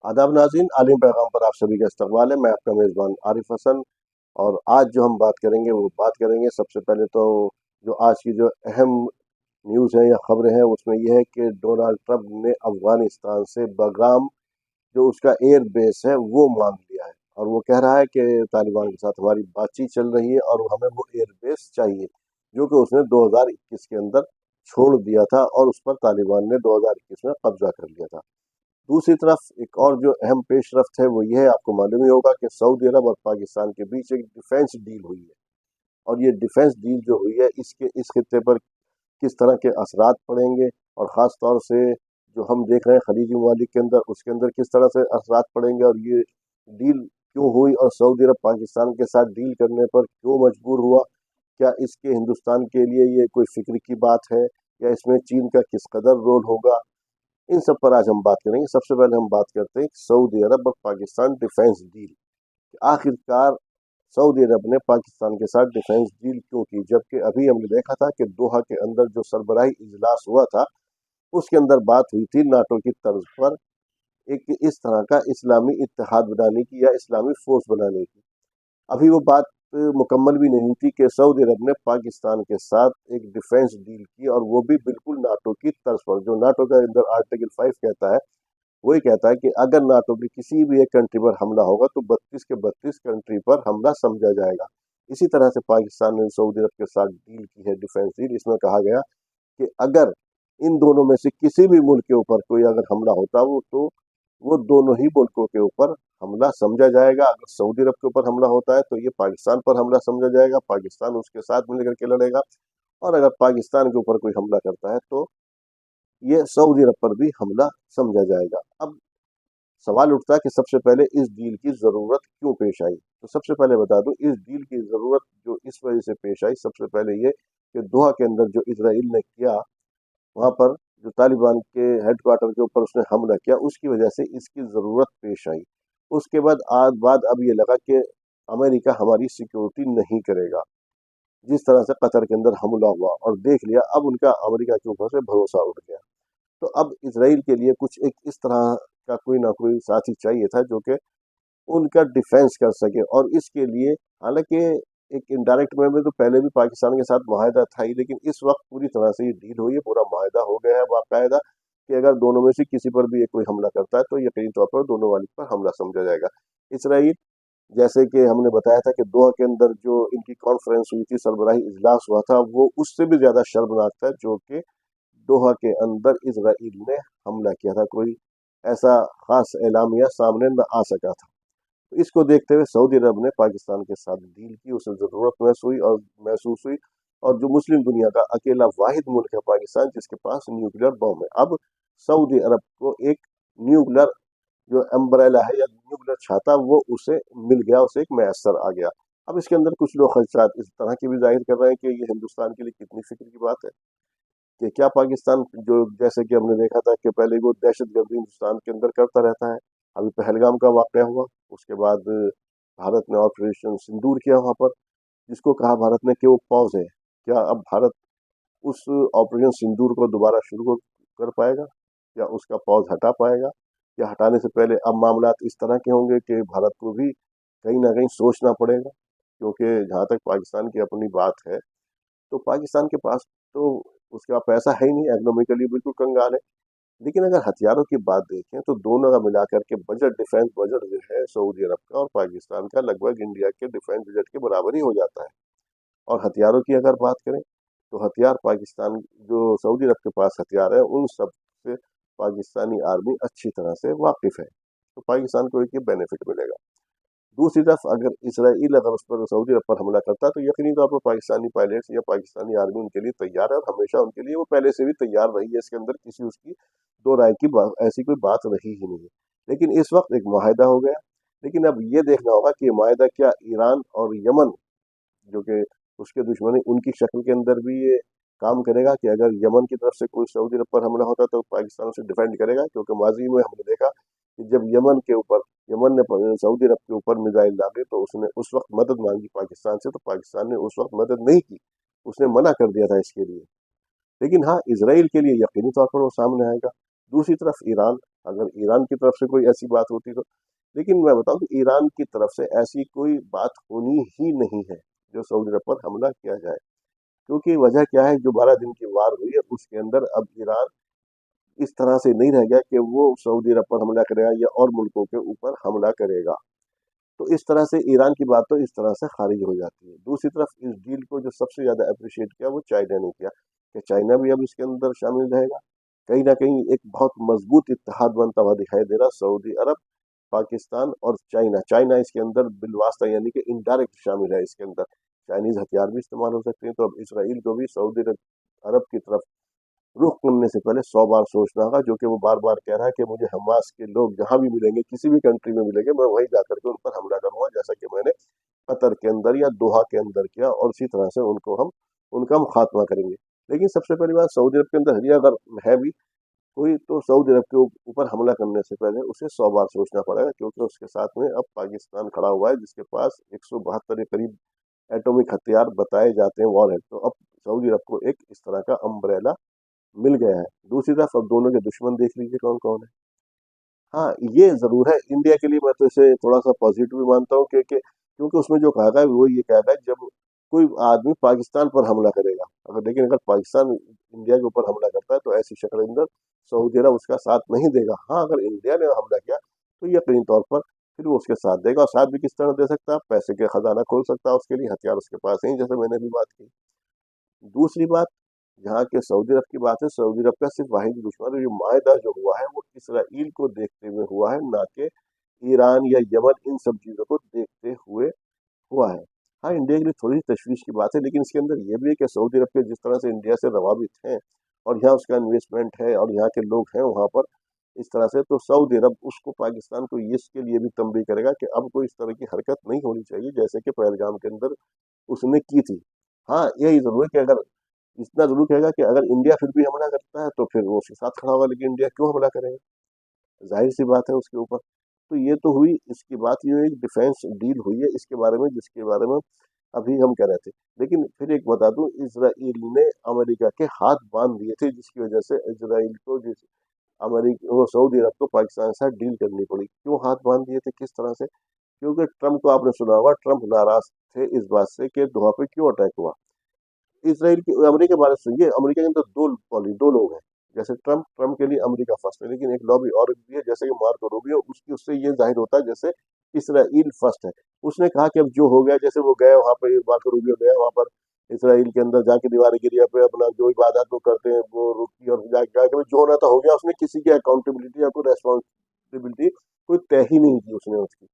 आदाब नाज़रीन, आलिम पैगाम पर आप सभी का इस्तकबाल है। मैं आपका मेज़बान आरिफ हसन। और आज जो हम बात करेंगे वो बात करेंगे सबसे पहले तो जो आज की जो अहम न्यूज़ है या खबरें हैं उसमें यह है कि डोनाल्ड ट्रंप ने अफ़गानिस्तान से बगराम जो उसका एयर बेस है वो मांग लिया है। और वो कह रहा है कि तालिबान के साथ हमारी बातचीत चल रही है और हमें वो एयर बेस चाहिए, जो कि उसने 2021 के अंदर छोड़ दिया था और उस पर तालिबान ने 2021 में कब्जा कर लिया था। दूसरी तरफ एक और जो अहम पेशरफ्त है वो ये है, आपको मालूम ही होगा कि सऊदी अरब और पाकिस्तान के बीच एक डिफेंस डील हुई है। और ये डिफेंस डील जो हुई है इसके इस खित्ते पर किस तरह के असरात पड़ेंगे, और ख़ास तौर से जो हम देख रहे हैं खलीजी ममालिक के अंदर, उसके अंदर किस तरह से असरात पड़ेंगे, और ये डील क्यों हुई और सऊदी अरब पाकिस्तान के साथ डील करने पर क्यों मजबूर हुआ। क्या इसके हिंदुस्तान के लिए ये कोई फिक्र की बात है, या इसमें चीन का किस कदर रोल होगा, इन सब पर आज हम बात करेंगे। सबसे पहले हम बात करते हैं सऊदी अरब और पाकिस्तान डिफेंस डील। आखिरकार सऊदी अरब ने पाकिस्तान के साथ डिफेंस डील क्यों की, जबकि अभी हमने देखा था कि दोहा के अंदर जो सरबराही इजलास हुआ था उसके अंदर बात हुई थी नाटो की तर्ज पर एक इस तरह का इस्लामी इत्तेहाद बनाने की या इस्लामी फोर्स बनाने की। अभी वो बात मुकम्मल भी नहीं थी कि सऊदी अरब ने पाकिस्तान के साथ एक डिफेंस डील की, और वो भी बिल्कुल नाटो की तर्ज पर। जो नाटो का अंदर आर्टिकल 5 कहता है, वही कहता है कि अगर नाटो की किसी भी एक कंट्री पर हमला होगा तो 32 के 32 कंट्री पर हमला समझा जाएगा। इसी तरह से पाकिस्तान ने सऊदी अरब के साथ डील की है, डिफेंस डील। इसमें कहा गया कि अगर इन दोनों में से किसी भी मुल्क के ऊपर कोई अगर हमला होता वो तो वो दोनों ही मुल्कों के ऊपर हमला समझा जाएगा। अगर सऊदी अरब के ऊपर हमला होता है तो ये पाकिस्तान पर हमला समझा जाएगा, पाकिस्तान उसके साथ मिलकर के लड़ेगा। और अगर पाकिस्तान के ऊपर कोई हमला करता है तो ये सऊदी अरब पर भी हमला समझा जाएगा। अब सवाल उठता है कि सबसे पहले इस डील की ज़रूरत क्यों पेश आई। तो सबसे पहले बता दूं, इस डील की ज़रूरत जो इस वजह से पेश आई, सबसे पहले ये कि दोहा के अंदर जो इसराइल ने किया, वहाँ पर जो तालिबान के हेडक्वार्टर के ऊपर उसने हमला किया, उसकी वजह से इसकी ज़रूरत पेश आई। उसके बाद अब ये लगा कि अमेरिका हमारी सिक्योरिटी नहीं करेगा, जिस तरह से कतर के अंदर हमला हुआ और देख लिया, अब उनका अमेरिका के ऊपर से भरोसा उठ गया। तो अब इसराइल के लिए कुछ एक इस तरह का कोई ना कोई साथी चाहिए था जो कि उनका डिफेंस कर सके। और इसके लिए हालांकि एक इनडायरेक्ट वे में तो पहले भी पाकिस्तान के साथ माहिदा था ही, लेकिन इस वक्त पूरी तरह से ये डील हुई है, पूरा माहिदा हो गया है बाकायदा, कि अगर दोनों में से किसी पर भी कोई हमला करता है तो यकीनी तौर पर दोनों वाली पर हमला समझा जाएगा। इसराइल, जैसे कि हमने बताया था कि दोहा के अंदर जो इनकी कॉन्फ्रेंस हुई थी, सरबराही इजलास हुआ था, वो उससे भी ज्यादा शर्मनाक था, जो कि दोहा के अंदर इसराइल ने हमला किया था। कोई ऐसा खास एलामिया सामने न आ सका था। तो इसको देखते हुए सऊदी अरब ने पाकिस्तान के साथ डील की, उसे ज़रूरत महसूस हुई। और जो मुस्लिम दुनिया का अकेला वाहिद मुल्क है पाकिस्तान, जिसके पास न्यूक्लियर बम है, अब सऊदी अरब को एक न्यूक्लियर जो अम्ब्रेला है या न्यूक्लियर छाता, वो उसे मिल गया, उसे एक मैसर आ गया। अब इसके अंदर कुछ लोग खदशात इस तरह की भी जाहिर कर रहे हैं कि ये हिंदुस्तान के लिए कितनी फिक्र की बात है कि क्या पाकिस्तान, जो जैसे कि हमने देखा था कि पहले वो दहशतगर्दी हिंदुस्तान के अंदर करता रहता है, अभी पहलगाम का वाक़या हुआ, उसके बाद भारत ने ऑपरेशन सिंदूर किया वहाँ पर, जिसको कहा भारत ने कि वो पॉज है। क्या अब भारत उस ऑपरेशन सिंदूर को दोबारा शुरू कर पाएगा, या उसका पॉज हटा पाएगा, या हटाने से पहले अब मामलात इस तरह के होंगे कि भारत को भी कहीं ना कहीं सोचना पड़ेगा। क्योंकि जहाँ तक पाकिस्तान की अपनी बात है, तो पाकिस्तान के पास तो उसका पैसा है ही नहीं, इकोनॉमिकली बिल्कुल कंगाल है। लेकिन अगर हथियारों की बात देखें तो दोनों का मिलाकर के बजट, डिफेंस बजट जो है सऊदी अरब का और पाकिस्तान का, लगभग इंडिया के डिफेंस बजट के बराबर ही हो जाता है। और हथियारों की अगर बात करें तो हथियार पाकिस्तान, जो सऊदी अरब के पास हथियार है, उन सब से पाकिस्तानी आर्मी अच्छी तरह से वाकिफ है। तो पाकिस्तान को एक बेनिफिट मिलेगा। दूसरी तरफ अगर इसराइल अगर उस पर सऊदी अरब पर हमला करता है तो यकीनी तौर पर पाकिस्तानी पायलट्स या पाकिस्तानी आर्मी उनके लिए तैयार है, और हमेशा उनके लिए वो पहले से भी तैयार रही है। इसके अंदर किसी उसकी दो राय की ऐसी कोई बात रही ही नहीं है। लेकिन इस वक्त एक माहिदा हो गया। लेकिन अब ये देखना होगा कि ये माहिदा क्या ईरान और यमन, जो कि उसके दुश्मन है, उनकी शक्ल के अंदर भी ये काम करेगा, कि अगर यमन की तरफ से कोई सऊदी अरब पर हमला होता तो पाकिस्तान उसे डिफेंड करेगा। क्योंकि माजी में हमने देखा कि जब यमन ने सऊदी अरब के ऊपर मिसाइल दागे तो उसने उस वक्त मदद मांगी पाकिस्तान से, तो पाकिस्तान ने उस वक्त मदद नहीं की, उसने मना कर दिया था इसके लिए। लेकिन हाँ, इसराइल के लिए यकीनी तौर पर वो सामने आएगा। दूसरी तरफ ईरान, अगर ईरान की तरफ से कोई ऐसी बात होती तो। लेकिन मैं बताऊं कि ईरान की तरफ से ऐसी कोई बात होनी ही नहीं है जो सऊदी अरब पर हमला किया जाए, क्योंकि वजह क्या है, जो 12 दिन की वार हुई है उसके अंदर अब ईरान इस तरह से नहीं रह गया कि वो सऊदी अरब पर हमला करेगा या और मुल्कों के ऊपर हमला करेगा। तो इस तरह से ईरान की बात तो इस तरह से खारिज हो जाती है। दूसरी तरफ इस डील को जो सबसे ज्यादा अप्रिशिएट किया वो चाइना ने किया, कि चाइना भी अब इसके अंदर शामिल रहेगा। कहीं ना कहीं एक बहुत मजबूत इत्तेहाद बनता हुआ दिखाई दे रहा, सऊदी अरब, पाकिस्तान और चाइना। चाइना इसके अंदर बिलवास्ता यानी कि इनडायरेक्ट शामिल है इसके अंदर। चाइनीज हथियार भी इस्तेमाल हो सकते हैं, तो अब इसराइल को भी सऊदी अरब की तरफ रुख करने से पहले 100 बार सोचना होगा, जो कि वो बार बार कह रहा है कि मुझे हमास के लोग जहां भी मिलेंगे, किसी भी कंट्री में मिलेंगे, मैं वहीं जाकर के उन पर हमला करूंगा, जैसा कि मैंने कतर के अंदर या दोहा के अंदर किया, और इसी तरह से उनका हम खात्मा करेंगे। लेकिन सबसे पहली बात, सऊदी अरब के अंदर हरिया अगर है भी कोई, तो सऊदी अरब के ऊपर हमला करने से पहले उसे 100 बार सोचना पड़ेगा, क्योंकि उसके साथ में अब पाकिस्तान खड़ा हुआ है, जिसके पास 172 के करीब एटॉमिक हथियार बताए जाते हैं, वॉर है। तो अब सऊदी अरब को एक इस तरह का अम्ब्रेला मिल गया है। दूसरी तरफ अब दोनों के दुश्मन देख लीजिए कौन कौन है। हाँ, ये जरूर है इंडिया के लिए, मैं तो इसे थोड़ा सा पॉजिटिव भी मानता हूँ, क्योंकि उसमें जो कहा गया है वो ये कहा गया है, जब कोई आदमी पाकिस्तान पर हमला करेगा, लेकिन अगर पाकिस्तान इंडिया के ऊपर हमला करता है तो ऐसी शक्ल के अंदर सऊदी अरब उसका साथ नहीं देगा। हाँ, अगर इंडिया ने हमला किया तो यकीनी तौर पर फिर वो उसके साथ देगा, और साथ भी किस तरह दे सकता है, पैसे के खजाना खोल सकता है उसके लिए, हथियार उसके पास नहीं, जैसे मैंने भी बात की। दूसरी बात, जहाँ के सऊदी अरब की बात है, सऊदी अरब का सिर्फ वाहिद दुश्मन जो मायदा जो हुआ है वो इसराइल को देखते हुए हुआ है, ना कि ईरान या यमन, इन सब चीजों को देखते हुए हुआ है। हाँ, इंडिया के लिए थोड़ी सी तशवीश की बात है, लेकिन इसके अंदर ये भी है कि सऊदी अरब के जिस तरह से इंडिया से रवाबित हैं, और यहाँ उसका इन्वेस्टमेंट है, और यहाँ के लोग हैं वहाँ पर इस तरह से, तो सऊदी अरब उसको, पाकिस्तान को इसके लिए भी तंबी करेगा कि अब कोई इस तरह की हरकत नहीं होनी चाहिए जैसे कि पहलगाम के अंदर उसने की थी। हाँ, यही जरूर है कि अगर इतना जरूर कहेगा कि अगर इंडिया फिर भी हमला करता है तो फिर वो उसके साथ खड़ा होगा, लेकिन इंडिया क्यों हमला करेगा, जाहिर सी बात है उसके ऊपर। तो ये तो हुई इसकी बात, ये एक डिफेंस डील हुई है इसके बारे में, जिसके बारे में अभी हम कह रहे थे। लेकिन फिर एक बता दूं, इसराइल ने अमेरिका के हाथ बांध दिए थे, जिसकी वजह से इसराइल को, जिस अमेरिका वो सऊदी अरब को पाकिस्तान के साथ डील करनी पड़ी। क्यों हाथ बांध दिए थे, किस तरह से? क्योंकि ट्रम्प को आपने सुना होगा, ट्रम्प नाराज थे इस बात से कि दोहा पे क्यों अटैक हुआ। इसराइल की, अमेरिका के बारे में सुनिए, अमेरिका के अंदर दो लोग हैं। जैसे ट्रम्प, ट्रम्प के लिए अमेरिका फर्स्ट है, लेकिन एक लॉबी और भी है, जैसे कि मार्को रूबियो, उसकी उससे ये जाहिर होता है जैसे इसराइल फर्स्ट है। उसने कहा कि अब जो हो गया, जैसे वो गए वहां पर, मार्को रूबियो गया वहां पर इसराइल के अंदर, जाके दीवार गिरिया पे अपना जो इबादत वो करते हैं वो रुकी, और जाके जो होना था हो गया। उसने किसी की अकाउंटेबिलिटी या कोई रेस्पॉन्सिबिलिटी कोई तय ही नहीं की उसने उसकी।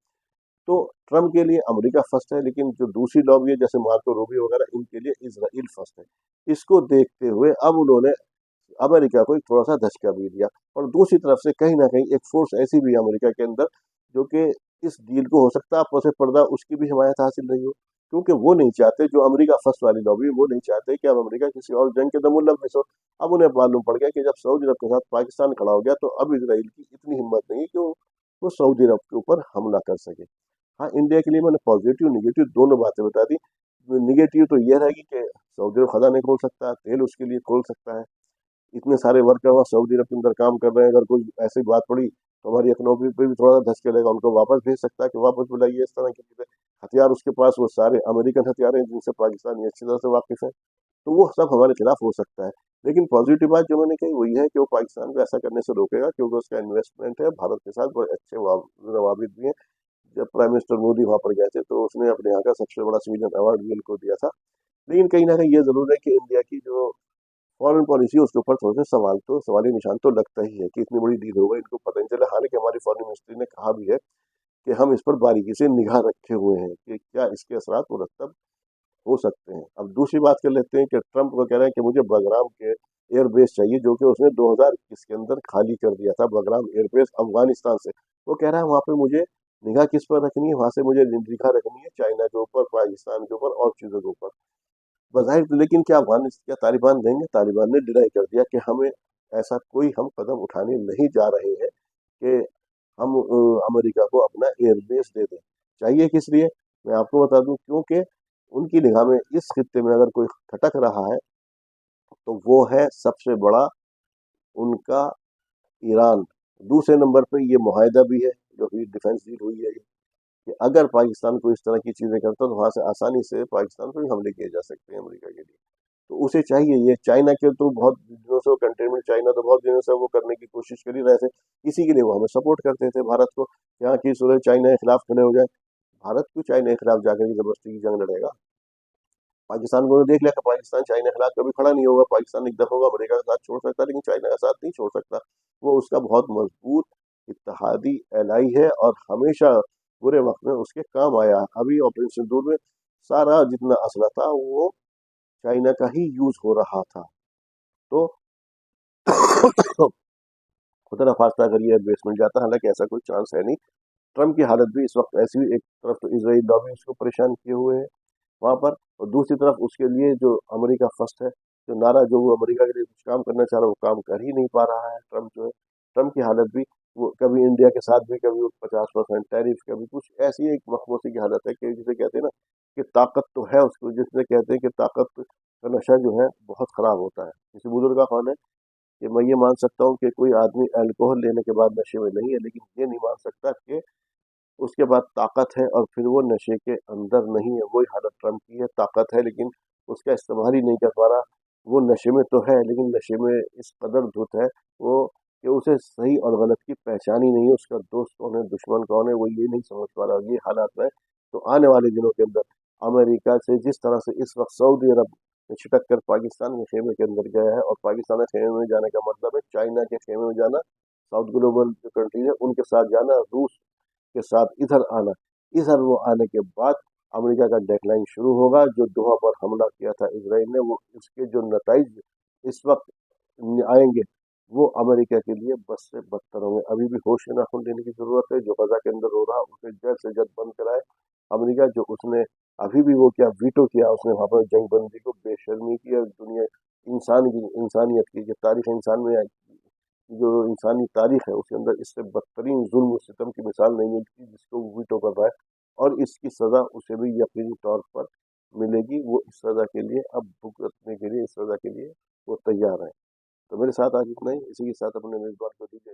तो ट्रम्प के लिए अमेरिका फर्स्ट है, लेकिन जो दूसरी लॉबी है जैसे मार्को रूबियो वगैरह, इनके लिए इसराइल फर्स्ट है। इसको देखते हुए अब उन्होंने अमेरिका को एक थोड़ा सा धचका भी दिया, और दूसरी तरफ से कहीं ना कहीं एक फोर्स ऐसी भी है अमेरिका के अंदर, जो कि इस डील को हो सकता है आपस में पर्दा उसकी भी हिमायत हासिल नहीं हो, क्योंकि वो नहीं चाहते, जो अमेरिका फर्स्ट वाली लॉबी, वो नहीं चाहते कि अब अमेरिका किसी और जंग के दमुल्लफ़ हो। अब उन्हें मालूम पड़ गया कि जब सऊदी अरब के साथ पाकिस्तान खड़ा हो गया, तो अब इसराइल की इतनी हिम्मत नहीं कि वो सऊदी अरब के ऊपर हमला कर सके। हाँ, इंडिया के लिए मैंने पॉजिटिव निगेटिव दोनों बातें बता दी। निगेटिव तो ये रहेगी कि सऊदी अरब खजाने खोल सकता है, तेल उसके लिए खोल सकता है। इतने सारे वर्कर वहाँ सऊदी अरब के अंदर काम कर रहे हैं, अगर कोई ऐसी बात पड़ी तो हमारी इकोनॉमी पे भी थोड़ा सा धक्का लगेगा, उनको वापस भेज सकता है कि वापस बुलाइए, इस तरह की चीजें। हथियार उसके पास वो सारे अमेरिकन हथियार हैं, जिनसे पाकिस्तानी अच्छी तरह से वाकिफ है, तो वो सब हमारे खिलाफ हो सकता है। लेकिन पॉजिटिव बात जो मैंने कही वही है कि वो पाकिस्तान को ऐसा करने से रोकेगा, क्योंकि उसका इन्वेस्टमेंट है भारत के साथ, बड़े अच्छे रवाबित भी हैं। जब प्राइम मिनिस्टर मोदी वहां पर गए थे तो उसने अपने यहाँ का सबसे बड़ा सिविलियन अवार्ड भी इनको दिया था। लेकिन कहीं ना कहीं ये जरूर है कि इंडिया की जो फॉरेन पॉलिसी है उसके ऊपर थोड़े से सवाली निशान तो लगता ही है, कि इतनी बड़ी डील होगा इनको पता नहीं चला। हालांकि हमारी फॉरेन मिनिस्ट्री ने कहा भी है कि हम इस पर बारीकी से निगाह रखे हुए हैं कि क्या इसके असरात मुरतब हो सकते हैं। अब दूसरी बात कर लेते हैं कि ट्रम्प को कह रहे हैं कि मुझे बगराम के एयरबेस चाहिए, जो कि उसने 2021 के अंदर खाली कर दिया था, बगराम एयरबेस अफगानिस्तान से। वो कह रहा है वहां पे मुझे निगाह किस पर रखनी है, वहां से मुझे निगाह रखनी है चाइना के ऊपर, पाकिस्तान के ऊपर और चीजों के ऊपर। बज़ाहिर तो, लेकिन क्या अफगानिस्तान, क्या तालिबान देंगे? तालिबान ने डिनाई कर दिया कि हमें ऐसा कोई हम कदम उठाने नहीं जा रहे हैं कि हम अमेरिका को अपना एयरबेस दे दें। चाहिए किस लिए? मैं आपको बता दूं, क्योंकि उनकी निगाह में इस खित्ते में अगर कोई खटक रहा है तो वो है सबसे बड़ा उनका ईरान। दूसरे नंबर पे ये मुआहदा भी है जो कि डिफेंस डील हुई है कि अगर पाकिस्तान को इस तरह की चीज़ें करता तो वहाँ से आसानी से पाकिस्तान पर भी हमले किए जा सकते हैं अमेरिका के लिए। तो उसे चाहिए ये, चाइना के तो बहुत दिनों से वो कंटेनमेंट, चाइना तो बहुत दिनों से वो करने की कोशिश कर ही रहे थे, इसी के लिए वो हमें सपोर्ट करते थे भारत को, यहाँ की सूरज चाइना के खिलाफ खड़े हो जाए। भारत क्यों चाइना के खिलाफ जाकर के जबरदस्ती की जंग लड़ेगा? पाकिस्तान को देख लिया कि पाकिस्तान चाइना के खिलाफ कभी खड़ा नहीं होगा, पाकिस्तान एक दफा होगा अमेरिका का साथ छोड़ सकता है लेकिन चाइना का साथ नहीं छोड़ सकता। वो उसका बहुत मजबूत इत्तेहादी एलाई है और हमेशा बुरे वक्त में उसके काम आया। अभी ऑपरेशन सिंदूर में सारा जितना असला था वो चाइना का ही यूज हो रहा था। तो खुदा न खास्ता अगर ये बेस मिल जाता, हालांकि ऐसा कोई चांस है नहीं। ट्रम्प की हालत भी इस वक्त ऐसी, एक तरफ तो इसराइल लॉबी उसको परेशान किए हुए है वहां पर, और दूसरी तरफ उसके लिए जो अमेरिका फर्स्ट है, जो नारा जो वो अमेरिका के लिए कुछ काम करना चाह रहा है वो काम कर ही नहीं पा रहा है ट्रम्प जो है। ट्रम्प की हालत भी, वो कभी इंडिया के साथ भी, कभी 50% टैरिफ, कभी कुछ ऐसी एक मखमूसी की हालत है कि जिसे कहते हैं ना कि ताकत तो है उसको, जिसने कहते हैं कि ताकत का नशा जो है बहुत खराब होता है। किसी बुजुर्ग का कौन है कि मैं ये मान सकता हूँ कि कोई आदमी अल्कोहल लेने के बाद नशे में नहीं है, लेकिन ये नहीं मान सकता कि उसके बाद ताकत है और फिर वो नशे के अंदर नहीं है। वही हालत ट्रम्प की है, ताकत है लेकिन उसका इस्तेमाल ही नहीं कर पा रहा। वो नशे में तो है लेकिन नशे में इस कदर धुत है वो कि उसे सही और गलत की पहचान ही नहीं है, उसका दोस्त कौन है दुश्मन कौन है वो ये नहीं समझ पा रहा। ये हालात है। तो आने वाले दिनों के अंदर अमेरिका से जिस तरह से इस वक्त सऊदी अरब छिटक कर पाकिस्तान के खेमे के अंदर गया है, और पाकिस्तान के खेमे में जाने का मतलब है चाइना के खेमे में जाना, साउथ ग्लोबल जो कंट्री है उनके साथ जाना, रूस के साथ इधर आना। इधर वो आने के बाद अमेरिका का डेक्लाइन शुरू होगा। जो दोहा पर हमला किया था इसराइल ने, वो इसके जो नताइज इस वक्त आएंगे वो अमेरिका के लिए बस से बदतर होंगे। अभी भी होश के नाखून लेने की जरूरत है। जो गजा के अंदर हो रहा उसे जल्द से जल्द बंद कराए अमेरिका। जो उसने अभी भी वो क्या वीटो किया उसने वहां पर जंग बंदी को, बेशर्मी की, और दुनिया इंसानियत की जो तारीख इंसान में आई, जो इंसानी तारीख है उसके अंदर इससे बदतरीन जुल्म सितम की मिसाल नहीं मिलती जिसको वो वीटो कर रहा है। और इसकी सज़ा उसे भी यकीनी तौर पर मिलेगी। वो इस सज़ा के लिए अब भुगतने के लिए, इस सज़ा के लिए वो तैयार है। तो मेरे साथ आज इतना ही, इसी के साथ अपने मेजबान को दीजिए।